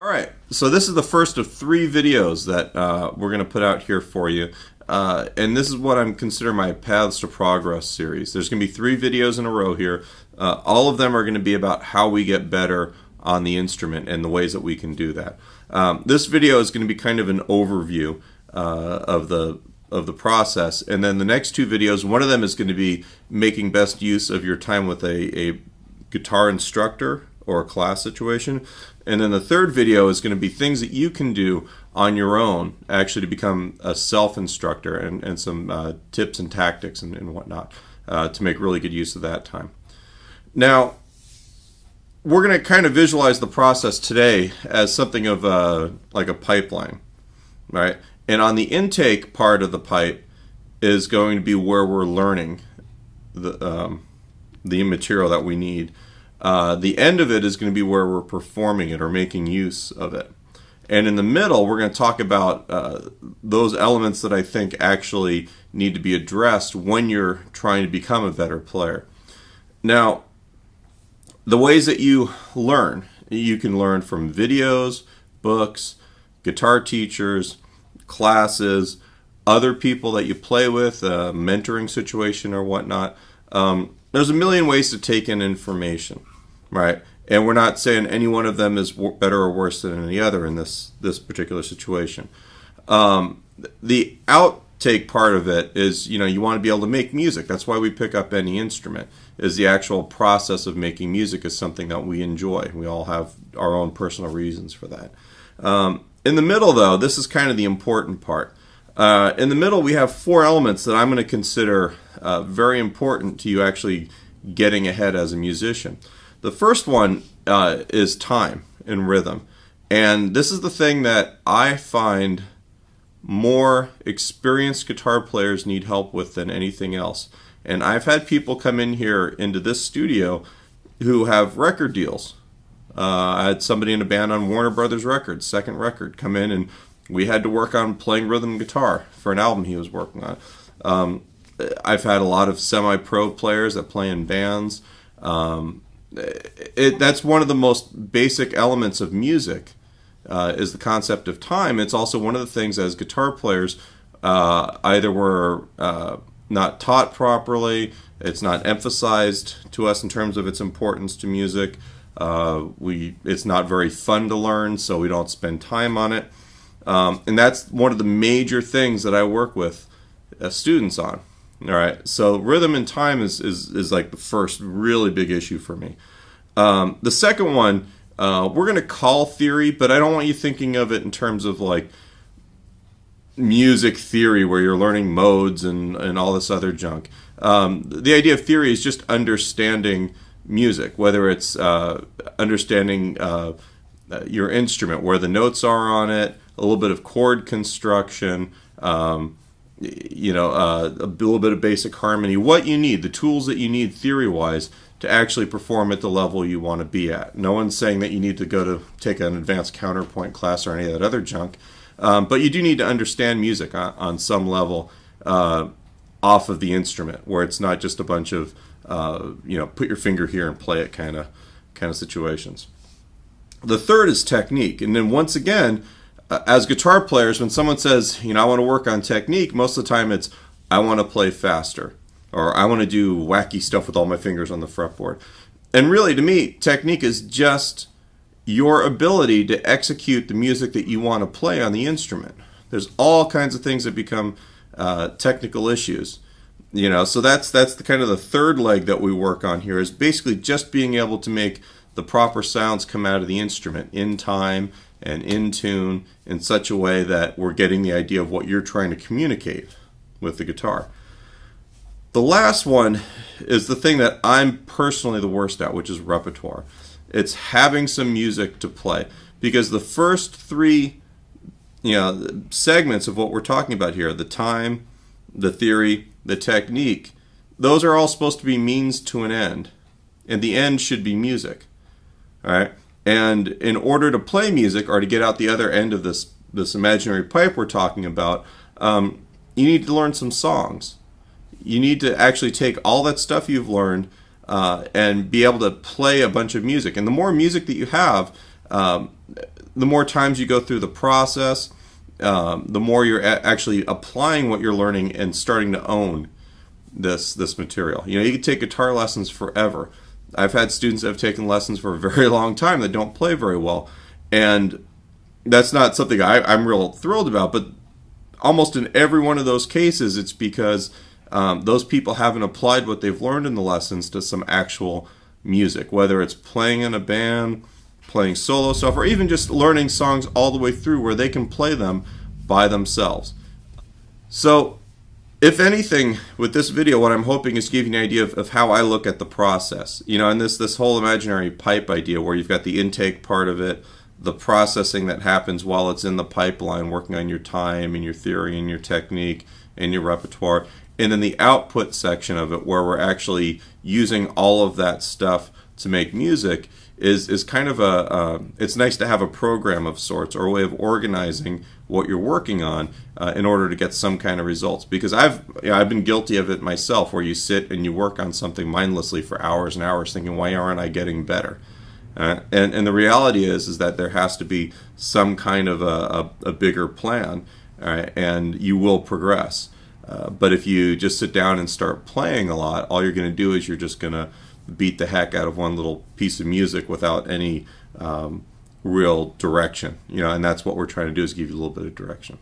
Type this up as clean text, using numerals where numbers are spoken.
All right, so this is the first of 3 videos that we're going to put out here for you. And this is what I'm considering my Paths to Progress series. There's going to be 3 videos in a row here. All of them are going to be about how we get better on the instrument and the ways that we can do that. This video is going to be kind of an overview of the process. And then the next 2 videos, one of them is going to be making best use of your time with a guitar instructor or a class situation. And then the third video is going to be things that you can do on your own actually to become a self-instructor and some tips and tactics and whatnot to make really good use of that time. Now, we're going to kind of visualize the process today as something of like a pipeline, right? And on the intake part of the pipe is going to be where we're learning the material that we need. The end of it is going to be where we're performing it or making use of it. And in the middle, we're going to talk about those elements that I think actually need to be addressed when you're trying to become a better player. Now, the ways that you can learn from videos, books, guitar teachers, classes, other people that you play with, a mentoring situation or whatnot. There's a million ways to take in information, right? And we're not saying any one of them is better or worse than any other in this particular situation. The outtake part of it is, you want to be able to make music. That's why we pick up any instrument, is the actual process of making music is something that we enjoy. We all have our own personal reasons for that. In the middle, though, this is kind of the important part. In the middle, we have 4 elements that I'm going to consider very important to you actually getting ahead as a musician. The first one is time and rhythm. And this is the thing that I find more experienced guitar players need help with than anything else. And I've had people come in here into this studio who have record deals. I had somebody in a band on Warner Brothers Records, second record, come in, and we had to work on playing rhythm guitar for an album he was working on. I've had a lot of semi-pro players that play in bands. That's one of the most basic elements of music, is the concept of time. It's also one of the things as guitar players, either we're not taught properly, it's not emphasized to us in terms of its importance to music. It's not very fun to learn, so we don't spend time on it. And that's one of the major things that I work with students on. All right, so rhythm and time is like the first really big issue for me. The second one, we're going to call theory, but I don't want you thinking of it in terms of like music theory where you're learning modes and all this other junk. The idea of theory is just understanding music, whether it's understanding your instrument, where the notes are on it, a little bit of chord construction, a little bit of basic harmony, what you need, the tools that you need theory-wise to actually perform at the level you want to be at. No one's saying that you need to go to take an advanced counterpoint class or any of that other junk, but you do need to understand music on some level off of the instrument, where it's not just a bunch of put your finger here and play it kind of situations. The third is technique, and then once again, as guitar players, when someone says, I want to work on technique, most of the time it's, I want to play faster, or I want to do wacky stuff with all my fingers on the fretboard. And really, to me, technique is just your ability to execute the music that you want to play on the instrument. There's all kinds of things that become technical issues. So that's the kind of the third leg that we work on here, is basically just being able to make the proper sounds come out of the instrument in time and in tune in such a way that we're getting the idea of what you're trying to communicate with the guitar. The last one is the thing that I'm personally the worst at, which is repertoire. It's having some music to play, because the first 3 segments of what we're talking about here, the time, the theory, the technique, those are all supposed to be means to an end, and the end should be music. All right? And in order to play music, or to get out the other end of this imaginary pipe we're talking about, you need to learn some songs. You need to actually take all that stuff you've learned and be able to play a bunch of music. And the more music that you have, the more times you go through the process, the more you're actually applying what you're learning and starting to own this material. You know, you can take guitar lessons forever. I've had students that have taken lessons for a very long time that don't play very well, and that's not something I'm real thrilled about. But almost in every one of those cases, it's because those people haven't applied what they've learned in the lessons to some actual music, whether it's playing in a band, playing solo stuff, or even just learning songs all the way through where they can play them by themselves. So if anything, with this video, what I'm hoping is to give you an idea of how I look at the process. You know, and this whole imaginary pipe idea where you've got the intake part of it, the processing that happens while it's in the pipeline, working on your time and your theory and your technique and your repertoire, and then the output section of it where we're actually using all of that stuff to make music is kind of it's nice to have a program of sorts or a way of organizing what you're working on in order to get some kind of results. Because I've been guilty of it myself, where you sit and you work on something mindlessly for hours and hours thinking, why aren't I getting better? And the reality is that there has to be some kind of a bigger plan, and you will progress. But if you just sit down and start playing a lot, all you're going to do is you're just going to beat the heck out of one little piece of music without any real direction. You know, and that's what we're trying to do, is give you a little bit of direction.